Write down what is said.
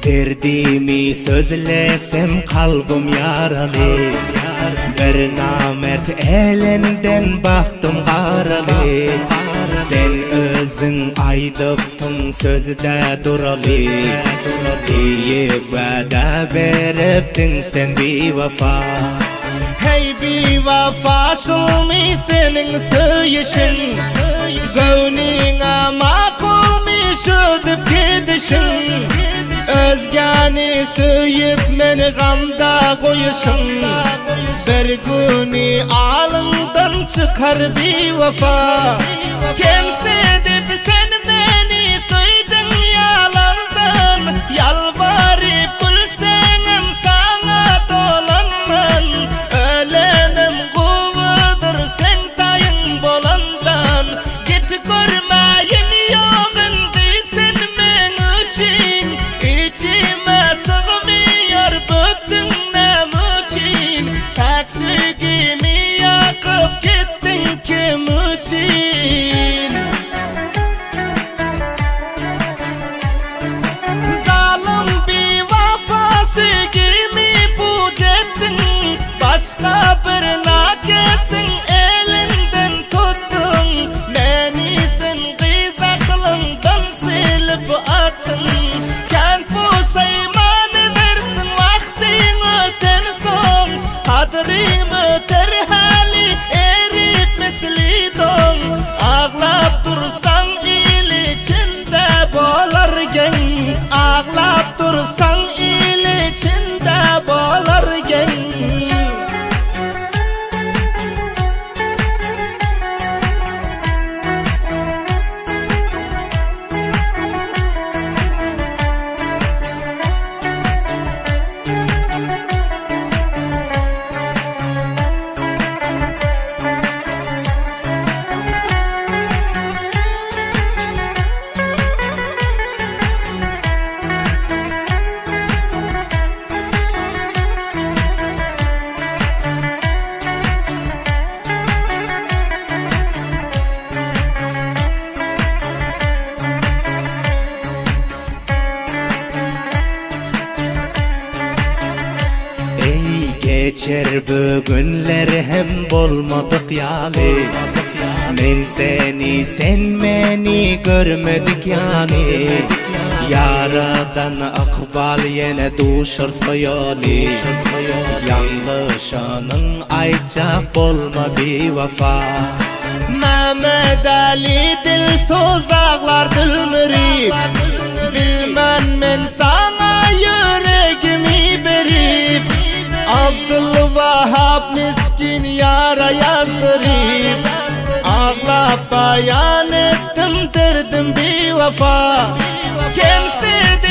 Derdimi sözlesem kalbim yaralı. Bir namert elinden baktım karalı. Sen özün aydıptın sözde duralı. Deyip vada veriptin sen bir vefa. Hey bir vefa şulmi senin söyüşün. Gönlüne makulmi şödüp gidişin. Özgani söyüp meni gamda koyuşun. Bir günü alından çıkar bir vefa. Kimse dip sen beni söydün yalandan. Yalvarıp gülsenim sana dolanman. Ölenim kuvudur sen tayın bolandan. Git görmeyin yoğundu sen men için. İçime sığmıyor bütün nem için. Taksugimi yakıp gittin kim için? Zalim bir vefası kimi bucettin. Başka bir nakesin elinden tuttun. Beni sen kız aklından silip attın. Kent puşayman edersin vaktin öten son. Kadrim öter hali erip misli don. Ağlap dursan il içinde bolarken. Ağlap dursan il içinde bolarken. Geçer bugünler hem bolmadık yali. Men seni sen meni görmedik yani. Yaradan akbal yine duşur sayali. Yanlışanın aycak bolma bir vefa. Mehmet Ali dil sozaklar dülmürip. Bilmen men sana yüreğimi berip. Abdülvahhab miskin yara yazdırıp. Ağlap bayan ettim derdim bir vefa. Kimse